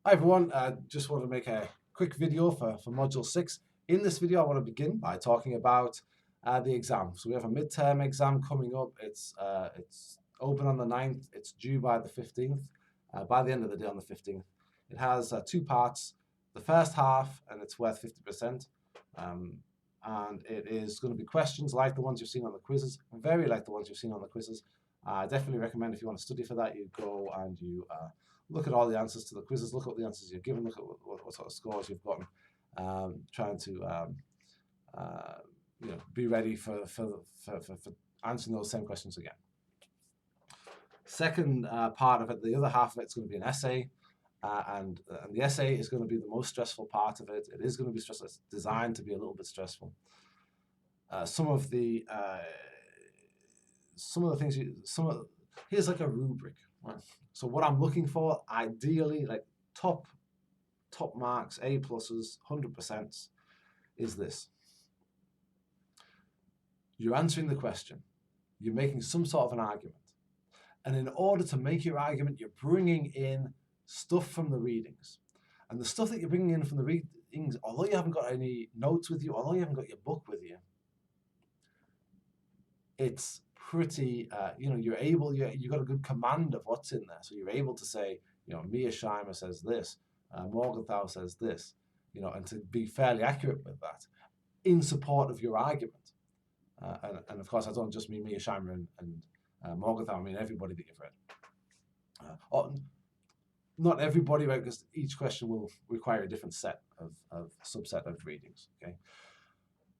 Hi everyone, just want to make a quick video for Module 6. In this video I want to begin by talking about the exam. So we have a midterm exam coming up. It's open on the 9th, it's due by the 15th, by the end of the day on the 15th. It has two parts. The first half, and it's worth 50%, and it is going to be questions like the ones you've seen on the quizzes, very like the ones you've seen on the quizzes. I definitely recommend if you want to study for that, you go and you look at all the answers to the quizzes, look at the answers you've given, look at what sort of scores you've gotten, trying to be ready for answering those same questions again. Second part of it, the other half of it's going to be an essay, and the essay is going to be the most stressful part of it. It is going to be stressful. It's designed to be a little bit stressful. Some of the things here's like a rubric. Right? So what I'm looking for, ideally, like top marks, A pluses, 100%, is this. You're answering the question. You're making some sort of an argument. And in order to make your argument, you're bringing in stuff from the readings. And the stuff that you're bringing in from the readings, although you haven't got any notes with you, although you haven't got your book with you, it's pretty, you've got a good command of what's in there. So you're able to say, Mearsheimer says this, Morgenthau says this, and to be fairly accurate with that in support of your argument. And of course, I don't just mean Mearsheimer and Morgenthau, I mean everybody that you've read. Not everybody, right, because each question will require a different set of subset of readings, okay?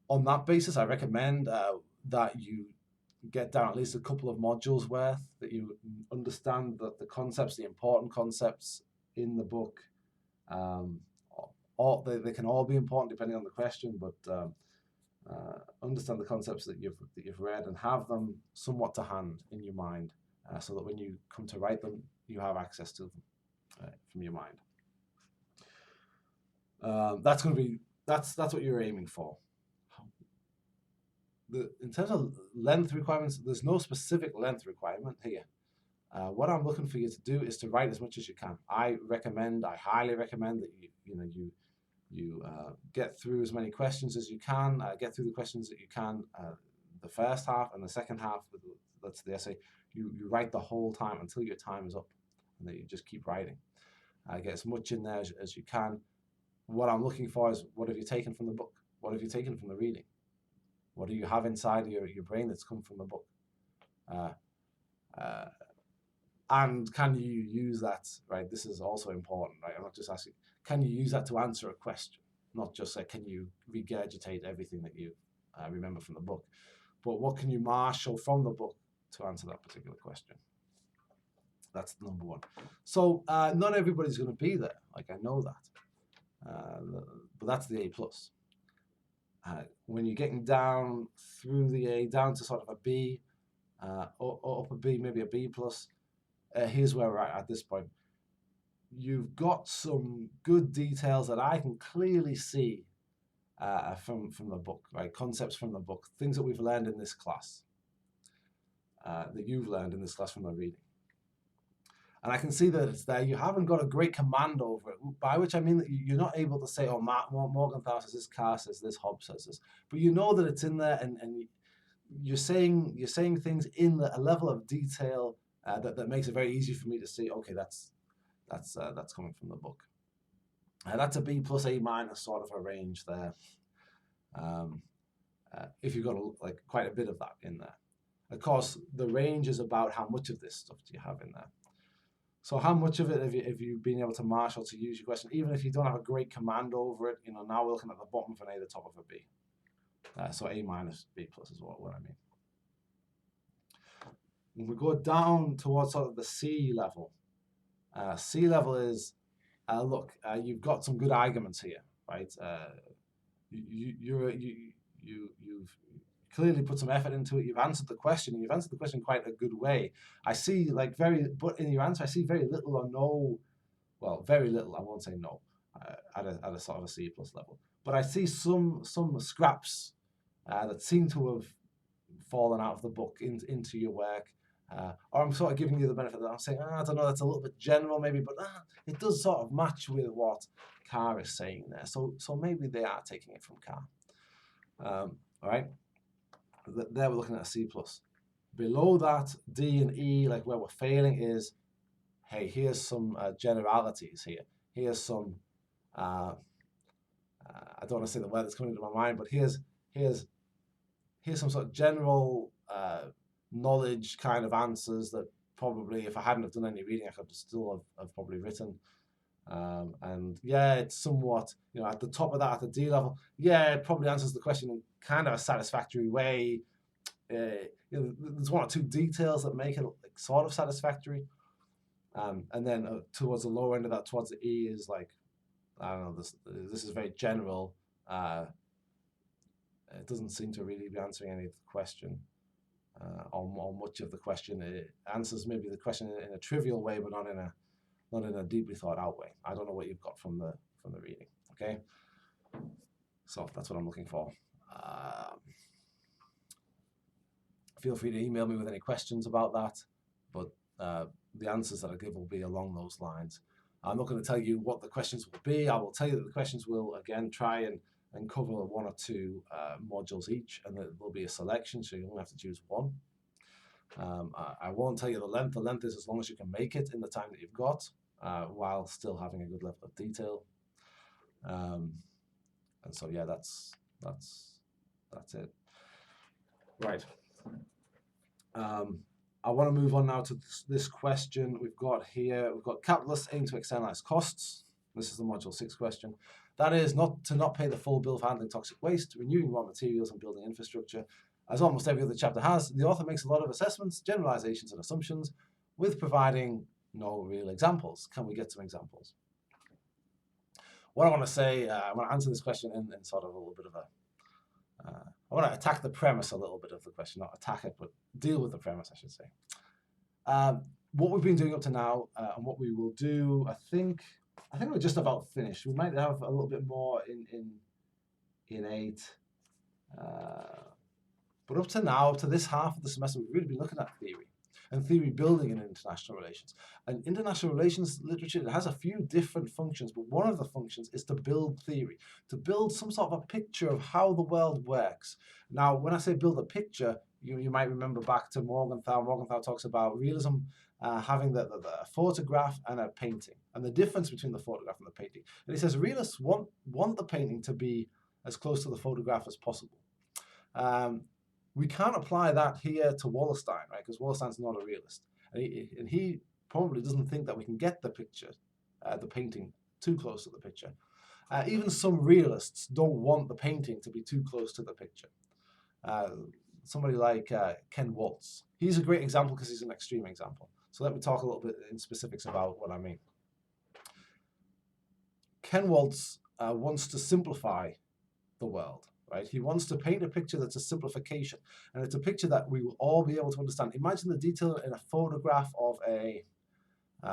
On that basis, I recommend that you get down at least a couple of modules worth, that you understand that the concepts, the important concepts in the book, they can all be important depending on the question, but understand the concepts that you've read and have them somewhat to hand in your mind, so that when you come to write them, you have access to them from your mind. That's what you're aiming for. In terms of length requirements, there's no specific length requirement here. What I'm looking for you to do is to write as much as you can. I highly recommend that you get through as many questions as you can, get through the questions that you can, the first half, and the second half, that's the essay, you write the whole time until your time is up, and then you just keep writing. Get as much in there as you can. What I'm looking for is, what have you taken from the book? What have you taken from the reading? What do you have inside your brain that's come from the book? And can you use that, right? This is also important, right? I'm not just asking, can you use that to answer a question? Not just say, can you regurgitate everything that you remember from the book? But what can you marshal from the book to answer that particular question? That's number one. So not everybody's going to be there. Like, I know that. But that's the A+. When you're getting down through the A, down to sort of a B, up a B, maybe a B+, here's where we're at this point. You've got some good details that I can clearly see from the book, right? Concepts from the book, things that we've learned in this class, that you've learned in this class from the reading. And I can see that it's there. You haven't got a great command over it, by which I mean that you're not able to say, oh, Morgenthau says this, Carr says this, Hobbes says this. But you know that it's in there, and you're saying things in a level of detail that makes it very easy for me to see, okay, that's coming from the book. That's a B plus A minus sort of a range there. If you've got quite a bit of that in there. Of course, the range is about how much of this stuff do you have in there. So how much of it have you been able to marshal to use your question, even if you don't have a great command over it? Now we're looking at the bottom of an A, the top of a B. So A minus, B plus is what I mean. When we go down towards sort of the C level, C level is, look, you've got some good arguments here, right? You've clearly put some effort into it. You've answered the question, and you've answered the question quite a good way. I see but in your answer, I see very little or no, well, very little, I won't say no, at a sort of a C plus level. But I see some scraps that seem to have fallen out of the book into your work. or I'm sort of giving you the benefit that I'm saying, I don't know, that's a little bit general maybe, but it does sort of match with what car is saying there. So maybe they are taking it from car. All right, there we're looking at a C+. Below that, D and E, like where we're failing is, hey, here's some generalities here. Here's some, I don't want to say the word that's coming to my mind, but here's some sort of general knowledge kind of answers that probably, if I hadn't have done any reading, I could still have probably written. And yeah, it's somewhat, at the top of that, at the D level, yeah, it probably answers the question in kind of a satisfactory way. There's one or two details that make it like sort of satisfactory. And then towards the lower end of that, towards the E, is like, I don't know, this is very general. It doesn't seem to really be answering any of the question, or much of the question. It answers maybe the question in a trivial way, but not in a deeply thought out way. I don't know what you've got from the reading. Okay, so that's what I'm looking for. Feel free to email me with any questions about that, but the answers that I give will be along those lines. I'm not going to tell you what the questions will be. I will tell you that the questions will, again, try and cover one or two modules each, and there'll be a selection, so you only have to choose one. I won't tell you the length. The length is as long as you can make it in the time that you've got, while still having a good level of detail. And so, yeah, that's it. Right. I want to move on now to this question we've got here. We've got capitalists aim to externalize costs. This is the module 6 question. That is not pay the full bill for handling toxic waste, renewing raw materials, and building infrastructure. As almost every other chapter has, the author makes a lot of assessments, generalizations, and assumptions, with providing no real examples. Can we get some examples? What I want to say, I want to answer this question in sort of a little bit of a, I want to attack the premise a little bit of the question, not attack it, but deal with the premise, I should say. What we've been doing up to now, and what we will do, I think we're just about finished. We might have a little bit more in 8. But up to now, to this half of the semester, we've really been looking at theory and theory building in international relations. And international relations literature, it has a few different functions, but one of the functions is to build theory, to build some sort of a picture of how the world works. Now, when I say build a picture, you might remember back to Morgenthau. Morgenthau talks about realism having the photograph and a painting, and the difference between the photograph and the painting. And he says realists want the painting to be as close to the photograph as possible. We can't apply that here to Wallerstein, right? Because Wallerstein's not a realist, and he probably doesn't think that we can get the picture, the painting, too close to the picture. Even some realists don't want the painting to be too close to the picture. Somebody like Ken Waltz, he's a great example because he's an extreme example. So let me talk a little bit in specifics about what I mean. Ken Waltz wants to simplify the world. Right? He wants to paint a picture that's a simplification, and it's a picture that we will all be able to understand. Imagine the detail in a photograph of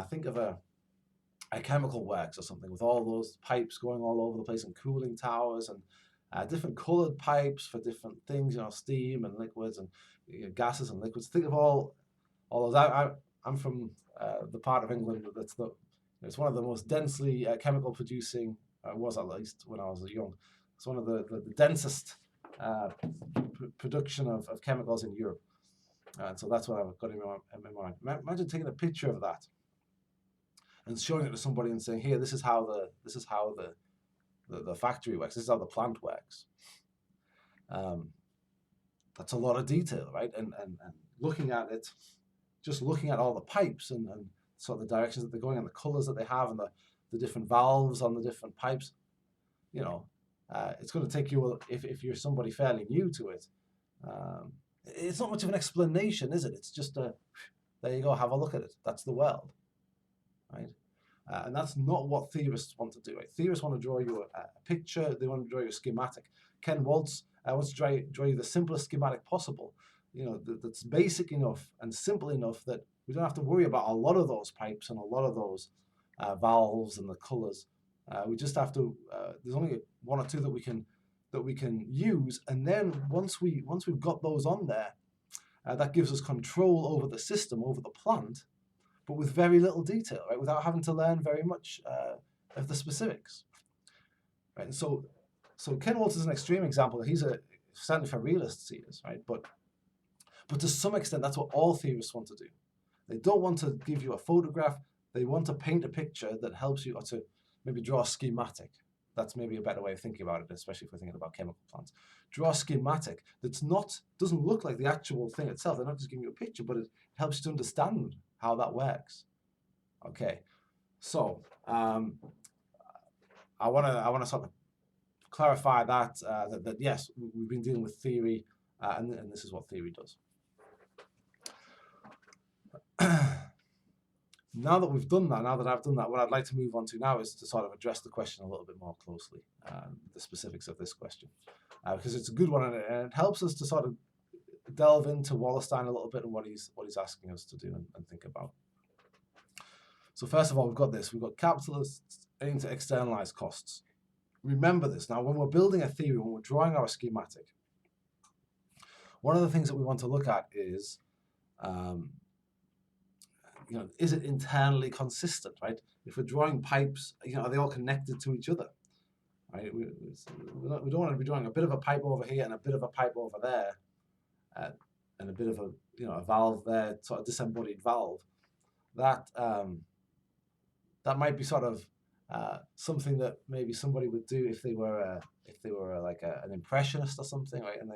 think of a chemical works or something, with all those pipes going all over the place, and cooling towers, and different colored pipes for different things, steam and liquids, and gases and liquids. Think of all those. I'm from the part of England that's it's one of the most densely chemical producing, was at least when I was young. It's one of the densest production of chemicals in Europe. And so that's what I've got in my mind. Imagine taking a picture of that and showing it to somebody and saying, here, this is how the factory works. This is how the plant works. That's a lot of detail, right? And looking at it, just looking at all the pipes and sort of the directions that they're going and the colors that they have and the different valves on the different pipes, it's going to take you, if you're somebody fairly new to it, it's not much of an explanation, is it? It's just there you go, have a look at it. That's the world, right? And that's not what theorists want to do. Right? Theorists want to draw you a picture. They want to draw you a schematic. Ken Waltz wants to draw you the simplest schematic possible. That's basic enough and simple enough that we don't have to worry about a lot of those pipes and a lot of those valves and the colors. We just have to. There's only one or two that we can use, and then once we've got those on there, that gives us control over the system, over the plant, but with very little detail, right? Without having to learn very much of the specifics, right? And so Ken Waltz is an extreme example. He's certainly for realists he is, right? But to some extent, that's what all theorists want to do. They don't want to give you a photograph. They want to paint a picture that helps you, or to maybe draw a schematic. That's maybe a better way of thinking about it, especially if we're thinking about chemical plants. Draw a schematic doesn't look like the actual thing itself. They're not just giving you a picture, but it helps you to understand how that works. Okay, so I want to sort of clarify that yes, we've been dealing with theory, and this is what theory does. Now that we've done that, now that I've done that, what I'd like to move on to now is to sort of address the question a little bit more closely, the specifics of this question, because it's a good one, and it helps us to sort of delve into Wallerstein a little bit and what he's asking us to do and think about. So first of all, we've got capitalists aim to externalize costs. Remember this. Now, when we're building a theory, when we're drawing our schematic, one of the things that we want to look at is, is it internally consistent, right? If we're drawing pipes, are they all connected to each other, right? We don't want to be drawing a bit of a pipe over here and a bit of a pipe over there, and a bit of a valve there, sort of disembodied valve. That might be sort of something that maybe somebody would do if they were like an impressionist or something, right? And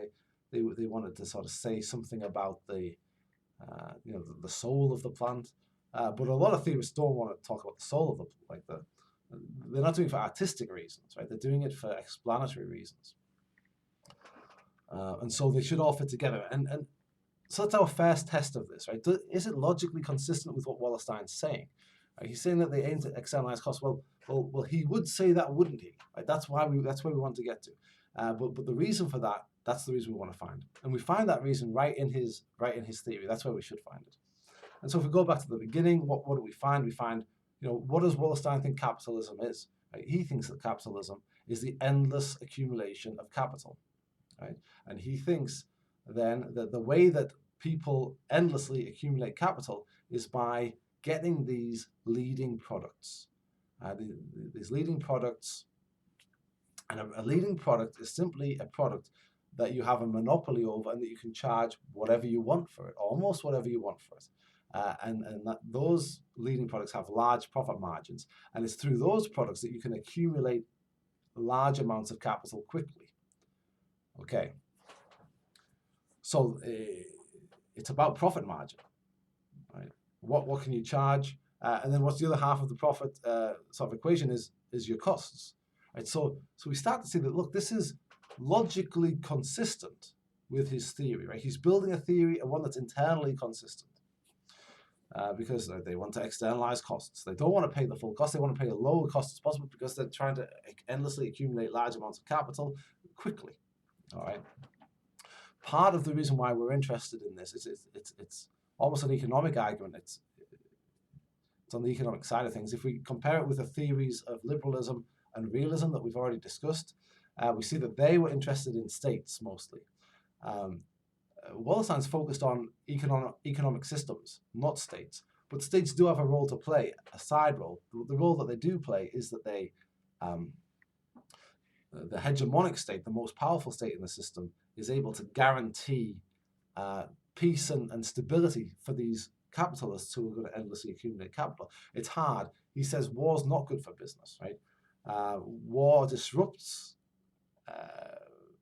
they wanted to sort of say something about the soul of the plant. But a lot of theorists don't want to talk about the soul of they're not doing it for artistic reasons, right? They're doing it for explanatory reasons. And so they should all fit together. And so that's our first test of this, right? Is it logically consistent with what Wallerstein's saying? Right? He's saying that they aim to externalize costs. Well, he would say that, wouldn't he? Right? That's where we want to get to. But the reason for that, that's the reason we want to find. And we find that reason right in his theory. That's where we should find it. And so if we go back to the beginning, what do we find? We find, what does Wallerstein think capitalism is? Right? He thinks that capitalism is the endless accumulation of capital, right? And he thinks then that the way that people endlessly accumulate capital is by getting these leading products. These leading products, and a leading product is simply a product that you have a monopoly over and that you can charge whatever you want for it, almost whatever you want for it. And that those leading products have large profit margins. And it's through those products that you can accumulate large amounts of capital quickly. Okay. So it's about profit margin, right? What can you charge? And then what's the other half of the profit sort of equation is your costs, right? So we start to see that, look, this is logically consistent with his theory, right? He's building a theory, one that's internally consistent. Because they want to externalize costs. They don't want to pay the full cost. They want to pay a lower cost as possible because they're trying to endlessly accumulate large amounts of capital quickly. All right. Part of the reason why we're interested in this is it's almost an economic argument. It's on the economic side of things. If we compare it with the theories of liberalism and realism that we've already discussed, we see that they were interested in states mostly. Wallerstein's focused on economic systems, not states. But states do have a role to play, a side role. The role that they do play is that they, the hegemonic state, the most powerful state in the system, is able to guarantee peace and stability for these capitalists who are going to endlessly accumulate capital. It's hard. He says war's not good for business, right? War disrupts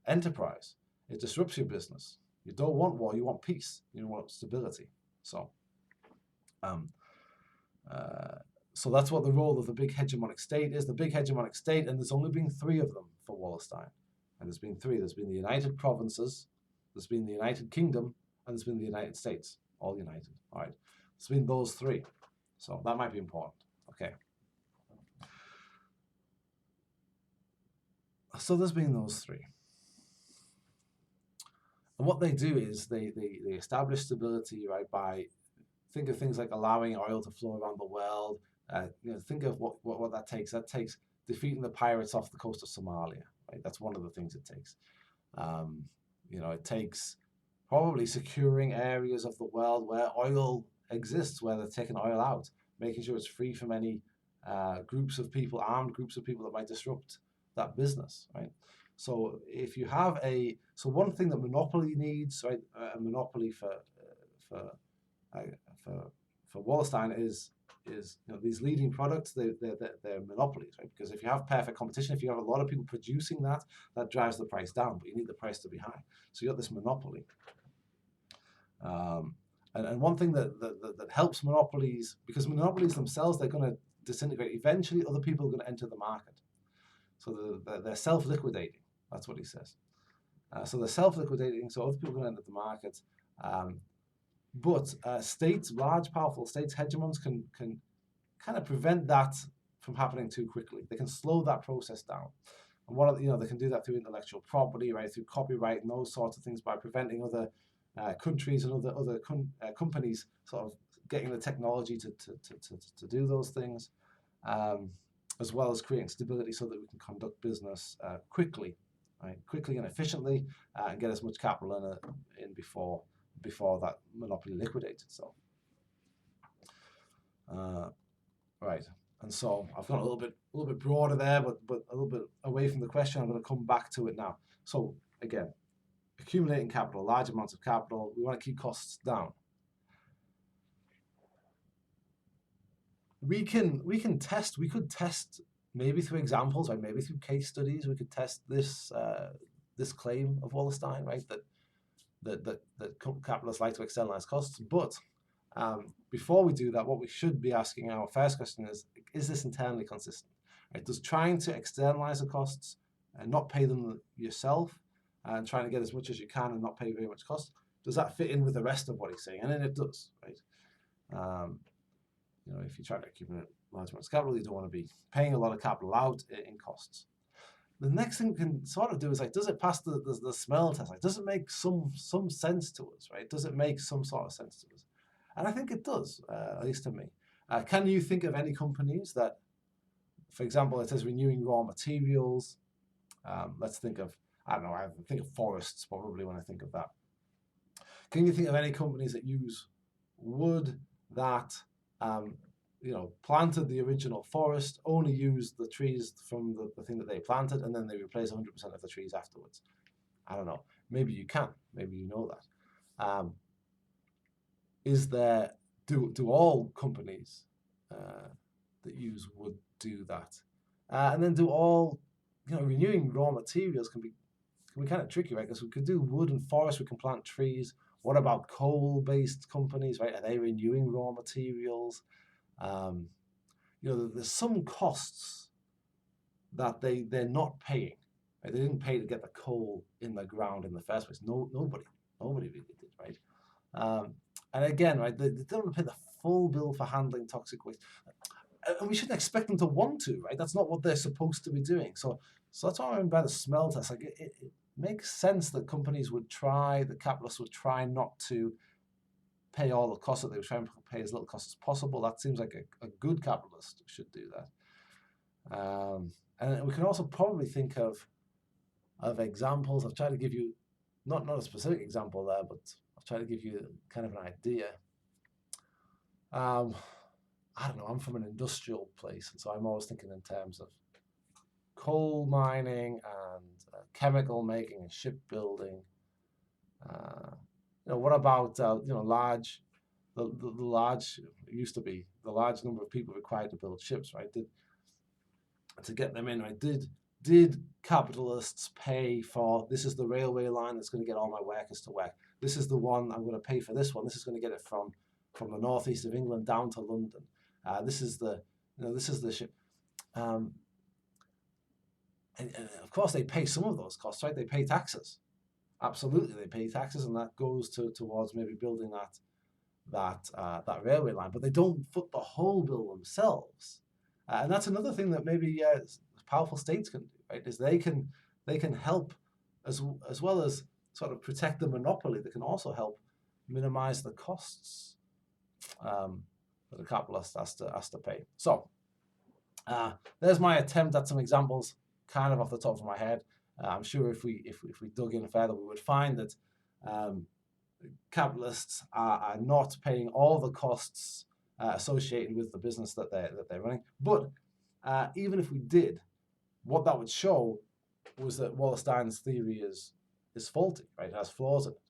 enterprise. It disrupts your business. You don't want war, you want peace, you want stability. So that's what the role of the big hegemonic state is. The big hegemonic state, and there's only been 3 of them for Wallerstein. And there's been 3. There's been the United Provinces, there's been the United Kingdom, and there's been the United States, all united. All right. There's been those 3. So that might be important. Okay. So there's been those 3. And what they do is they establish stability, right, by think of things like allowing oil to flow around the world. Think of what that takes. That takes defeating the pirates off the coast of Somalia, right? That's one of the things it takes. It takes probably securing areas of the world where oil exists, where they're taking oil out, making sure it's free from any groups of people, armed groups of people that might disrupt that business, right? So if you have one thing that monopoly needs, right, a monopoly for Wallerstein is these leading products, they're monopolies, right? Because if you have perfect competition, if you have a lot of people producing that drives the price down, but you need the price to be high. So you got this monopoly. And one thing that helps monopolies, because monopolies themselves, they're going to disintegrate. Eventually, other people are going to enter the market. So they're self-liquidating. That's what he says. So they're self-liquidating, so other people are going to enter the market. But states, large, powerful states, hegemons can kind of prevent that from happening too quickly. They can slow that process down. And they can do that through intellectual property, right, through copyright and those sorts of things, by preventing other countries and other companies sort of getting the technology to do those things, as well as creating stability so that we can conduct business quickly and efficiently, and get as much capital in before that monopoly liquidates itself. Right, and so I've gone a little bit broader there, but a little bit away from the question. I'm going to come back to it now. So again, accumulating capital, large amounts of capital. We want to keep costs down. We could test maybe through examples, right? Maybe through case studies. We could test this claim of Wallerstein, right? That capitalists like to externalize costs. But before we do that, what we should be asking, our first question is this internally consistent? Right? Does trying to externalize the costs and not pay them yourself, and trying to get as much as you can and not pay very much cost, does that fit in with the rest of what he's saying? And then it does, right? If you try to accumulate large amounts of capital, you don't want to be paying a lot of capital out in costs. The next thing we can sort of do is, like, does it pass the smell test? Like, does it make some sense to us, right? Does it make some sort of sense to us? And I think it does, at least to me. Can you think of any companies that, for example, it says renewing raw materials? Let's think of, I don't know, I think of forests probably when I think of that. Can you think of any companies that use wood that, planted the original forest, only used the trees from the thing that they planted, and then they replace 100% of the trees afterwards? I don't know. Maybe you can. Maybe you know that. Do all companies that use wood do that? And then do all, renewing raw materials can be kind of tricky, right? Because we could do wood and forest, we can plant trees. What about coal-based companies, right? Are they renewing raw materials? There's some costs that they're not paying. Right? They didn't pay to get the coal in the ground in the first place. Nobody really did, right? And again, right, they don't pay the full bill for handling toxic waste. And we shouldn't expect them to want to, right? That's not what they're supposed to be doing. So that's what I mean by the smell test. Like, it makes sense that the capitalists would try not to pay all the costs, that they would try and pay as little cost as possible. That seems like a good capitalist should do that. And we can also probably think of examples. I've tried to give you, not a specific example there, but I've tried to give you kind of an idea. I don't know, I'm from an industrial place, and so I'm always thinking in terms of coal mining and chemical making and shipbuilding. What about large number of people required to build ships, right? To get them in, right? Did capitalists pay for, this is the railway line that's going to get all my workers to work. This is the one I'm going to pay for this one. This is going to get it from the northeast of England down to London. This is the ship. And of course they pay some of those costs, right? They pay taxes. Absolutely, they pay taxes, and that goes towards maybe building that railway line. But they don't foot the whole bill themselves, and that's another thing that maybe powerful states can do, right? Is they can help as well as sort of protect the monopoly. They can also help minimize the costs that the capitalist has to pay. So there's my attempt at some examples, kind of off the top of my head. I'm sure if we dug in further, we would find that capitalists are not paying all the costs associated with the business that they're running. But even if we did, what that would show was that Wallerstein's theory is faulty, right? It has flaws in it,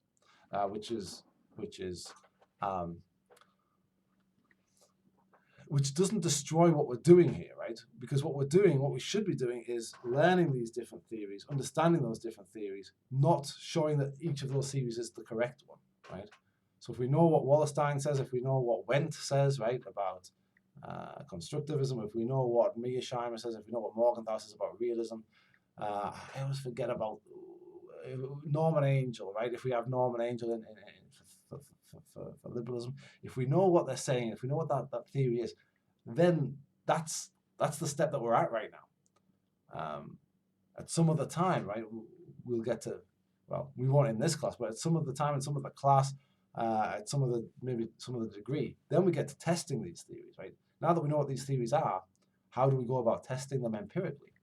which doesn't destroy what we're doing here, right? Because what we should be doing is learning these different theories, understanding those different theories, not showing that each of those theories is the correct one, right? So if we know what Wallerstein says, if we know what Wendt says, right, about constructivism, if we know what Mearsheimer says, if we know what Morgenthau says about realism, I always forget about Norman Angell, right? If we have Norman Angell for liberalism, if we know what they're saying, if we know what that theory is, then that's the step that we're at right now. At some other time, right, we'll get to, well, we won't in this class, but at some of the time in some of the class, at some of the degree, then we get to testing these theories, right? Now that we know what these theories are, how do we go about testing them empirically?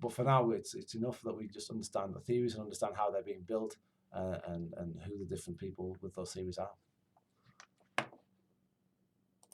But for now, it's enough that we just understand the theories and understand how they're being built and who the different people with those theories are.